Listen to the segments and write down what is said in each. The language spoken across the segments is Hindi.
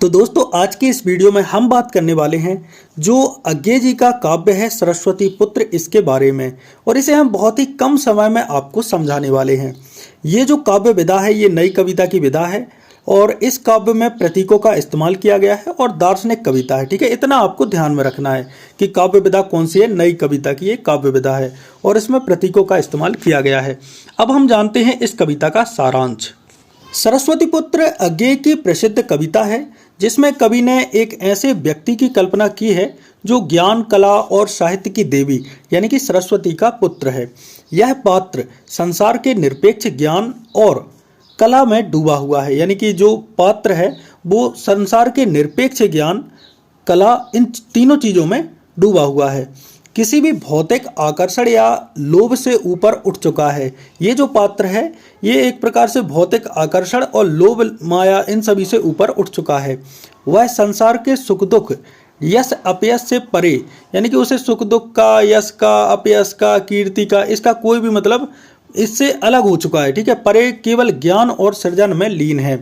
तो दोस्तों आज की इस वीडियो में हम बात करने वाले हैं जो अज्ञे जी का काव्य है सरस्वती पुत्र, इसके बारे में, और इसे हम बहुत ही कम समय में आपको समझाने वाले हैं। ये जो काव्य विधा है ये नई कविता की विधा है और इस काव्य में प्रतीकों का इस्तेमाल किया गया है और दार्शनिक कविता है। ठीक है, इतना आपको ध्यान में रखना है कि काव्य विधा कौन सी है। नई कविता की ये काव्य विधा है और इसमें प्रतीकों का इस्तेमाल किया गया है। अब हम जानते हैं इस कविता का सारांश। सरस्वती पुत्र अज्ञे की प्रसिद्ध कविता है जिसमें कवि ने एक ऐसे व्यक्ति की कल्पना की है जो ज्ञान, कला और साहित्य की देवी यानी कि सरस्वती का पुत्र है। यह पात्र संसार के निरपेक्ष ज्ञान और कला में डूबा हुआ है, यानी कि जो पात्र है वो संसार के निरपेक्ष ज्ञान, कला, इन तीनों चीज़ों में डूबा हुआ है। किसी भी भौतिक आकर्षण या लोभ से ऊपर उठ चुका है। ये जो पात्र है ये एक प्रकार से भौतिक आकर्षण और लोभ, माया, इन सभी से ऊपर उठ चुका है। वह संसार के सुख दुख, यश अपयश से परे, यानी कि उसे सुख दुख का, यश का, अपयश का, कीर्ति का, इसका कोई भी मतलब इससे अलग हो चुका है। ठीक है, परे केवल ज्ञान और सृजन में लीन है।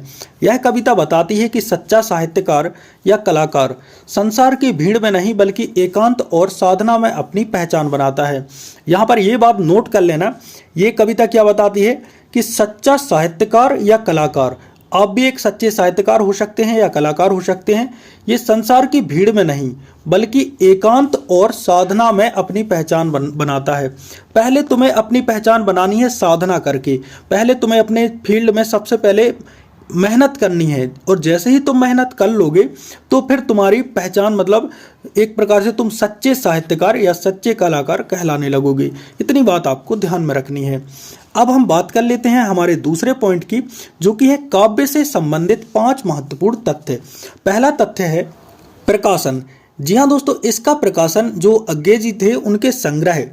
यह कविता बताती है कि सच्चा साहित्यकार या कलाकार संसार की भीड़ में नहीं बल्कि एकांत और साधना में अपनी पहचान बनाता है। यहाँ पर यह बात नोट कर लेना, ये कविता क्या बताती है कि सच्चा साहित्यकार या कलाकार, आप भी एक सच्चे साहित्यकार हो सकते हैं या कलाकार हो सकते हैं, ये संसार की भीड़ में नहीं बल्कि एकांत और साधना में अपनी पहचान बनाता है। पहले तुम्हें अपनी पहचान बनानी है साधना करके। पहले तुम्हें अपने फील्ड में सबसे पहले मेहनत करनी है और जैसे ही तुम मेहनत कर लोगे तो फिर तुम्हारी पहचान, मतलब एक प्रकार से तुम सच्चे साहित्यकार या सच्चे कलाकार कहलाने लगोगे। इतनी बात आपको ध्यान में रखनी है। अब हम बात कर लेते हैं हमारे दूसरे पॉइंट की, जो कि है काव्य से संबंधित 5 महत्वपूर्ण तथ्य। पहला तथ्य है प्रकाशन। जी हाँ दोस्तों, इसका प्रकाशन जो अज्ञे जी थे उनके संग्रह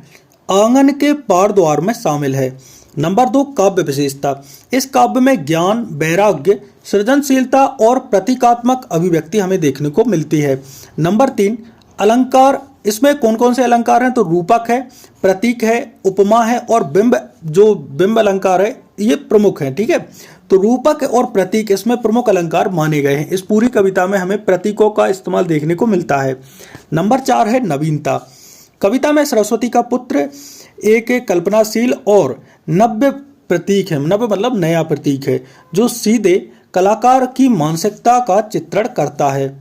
आंगन के पार द्वार में शामिल है। नंबर 2 काव्य विशेषता। इस काव्य में ज्ञान, वैराग्य, सृजनशीलता और प्रतीकात्मक अभिव्यक्ति हमें देखने को मिलती है। नंबर 3 अलंकार। इसमें कौन कौन से अलंकार हैं? तो रूपक है, प्रतीक है, उपमा है और बिंब, जो बिंब अलंकार है ये प्रमुख है। ठीक है, तो रूपक और प्रतीक इसमें प्रमुख अलंकार माने गए हैं। इस पूरी कविता में हमें प्रतीकों का इस्तेमाल देखने को मिलता है। नंबर 4 है नवीनता। कविता में सरस्वती का पुत्र एक कल्पनाशील और नव्य प्रतीक है। नव्य मतलब नया प्रतीक है जो सीधे कलाकार की मानसिकता का चित्रण करता है।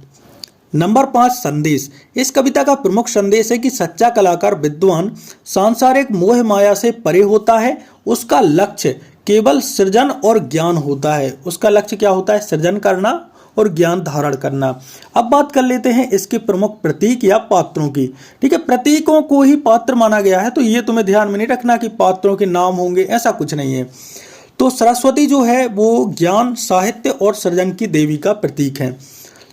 नंबर 5 संदेश। इस कविता का प्रमुख संदेश है कि सच्चा कलाकार विद्वान सांसारिक मोह माया से परे होता है। उसका लक्ष्य केवल सृजन और ज्ञान होता है। उसका लक्ष्य क्या होता है? सृजन करना और ज्ञान धारण करना। अब बात कर लेते हैं इसके प्रमुख प्रतीक या पात्रों की। ठीक है, प्रतीकों को ही पात्र माना गया है, तो ये तुम्हें ध्यान में नहीं रखना कि पात्रों के नाम होंगे, ऐसा कुछ नहीं है। तो सरस्वती जो है वो ज्ञान, साहित्य और सृजन की देवी का प्रतीक है।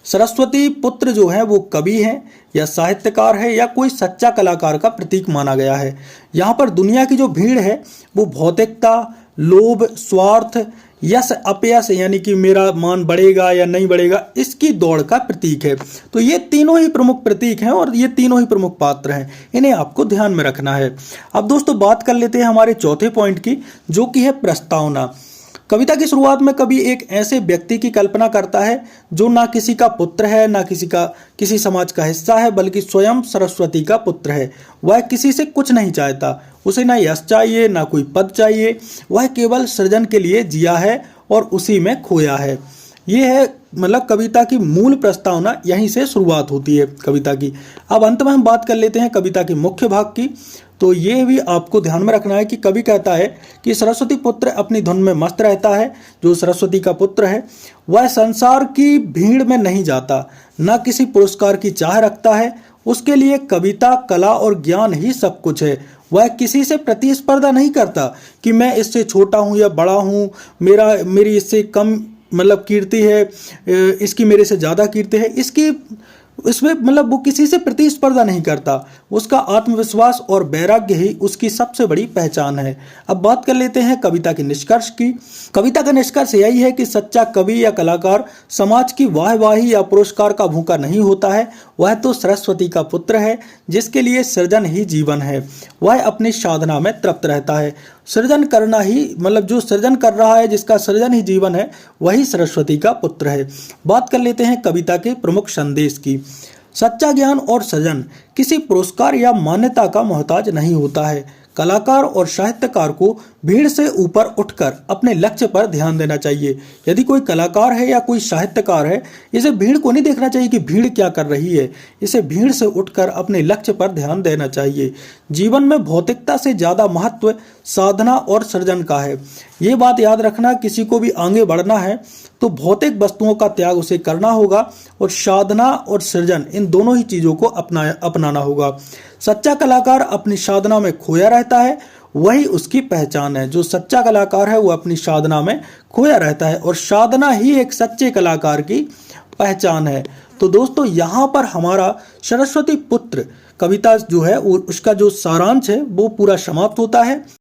सरस्वती पुत्र जो है वो कवि है या साहित्यकार है या कोई सच्चा कलाकार का प्रतीक माना गया है। यहाँ पर दुनिया की जो भीड़ है वो भौतिकता, लोभ, स्वार्थ, यश अपयश, यानी कि मेरा मान बढ़ेगा या नहीं बढ़ेगा, इसकी दौड़ का प्रतीक है। तो ये तीनों ही प्रमुख प्रतीक हैं और ये तीनों ही प्रमुख पात्र हैं, इन्हें आपको ध्यान में रखना है। अब दोस्तों बात कर लेते हैं हमारे चौथे पॉइंट की, जो कि है प्रस्तावना। कविता की शुरुआत में कवि एक ऐसे व्यक्ति की कल्पना करता है जो ना किसी का पुत्र है, ना किसी समाज का हिस्सा है, बल्कि स्वयं सरस्वती का पुत्र है। वह किसी से कुछ नहीं चाहता, उसे ना यश चाहिए ना कोई पद चाहिए, वह केवल सृजन के लिए जिया है और उसी में खोया है। ये है मतलब कविता की मूल प्रस्तावना, यहीं से शुरुआत होती है कविता की। अब अंत में हम बात कर लेते हैं कविता के मुख्य भाग की। तो ये भी आपको ध्यान में रखना है कि कवि कहता है कि सरस्वती पुत्र अपनी धुन में मस्त रहता है। जो सरस्वती का पुत्र है वह संसार की भीड़ में नहीं जाता, न किसी पुरस्कार की चाह रखता है। उसके लिए कविता, कला और ज्ञान ही सब कुछ है। वह किसी से प्रतिस्पर्धा नहीं करता कि मैं इससे छोटा हूँ या बड़ा हूँ, मेरी इससे कम मतलब कीर्ति है, इसकी मेरे से ज़्यादा कीर्ति है, इसमें मतलब वो किसी से प्रतिस्पर्धा नहीं करता। उसका आत्मविश्वास और वैराग्य ही उसकी सबसे बड़ी पहचान है। अब बात कर लेते हैं कविता के निष्कर्ष की। कविता का निष्कर्ष यही है कि सच्चा कवि या कलाकार समाज की वाहवाही या पुरस्कार का भूखा नहीं होता है। वह तो सरस्वती का पुत्र है जिसके लिए सृजन ही जीवन है। वह अपनी साधना में तृप्त रहता है। सृजन करना ही मतलब जो सृजन कर रहा है, जिसका सृजन ही जीवन है, वही सरस्वती का पुत्र है। बात कर लेते हैं कविता के प्रमुख संदेश की। सच्चा ज्ञान और सृजन किसी पुरस्कार या मान्यता का मोहताज नहीं होता है। कलाकार और साहित्यकार को भीड़ से ऊपर उठकर अपने लक्ष्य पर ध्यान देना चाहिए। यदि कोई कलाकार है या कोई साहित्यकार है, इसे भीड़ को नहीं देखना चाहिए कि भीड़ क्या कर रही है, इसे भीड़ से उठकर अपने लक्ष्य पर ध्यान देना चाहिए। जीवन में भौतिकता से ज़्यादा महत्व साधना और सृजन का है। ये बात याद रखना, किसी को भी आगे बढ़ना है तो भौतिक वस्तुओं का त्याग उसे करना होगा और साधना और सृजन इन दोनों ही चीज़ों को अपनाना होगा। सच्चा कलाकार अपनी साधना में खोया रहता है, वही उसकी पहचान है। जो सच्चा कलाकार है वो अपनी साधना में खोया रहता है और साधना ही एक सच्चे कलाकार की पहचान है। तो दोस्तों, यहाँ पर हमारा सरस्वती पुत्र कविता जो है उसका जो सारांश है वो पूरा समाप्त होता है।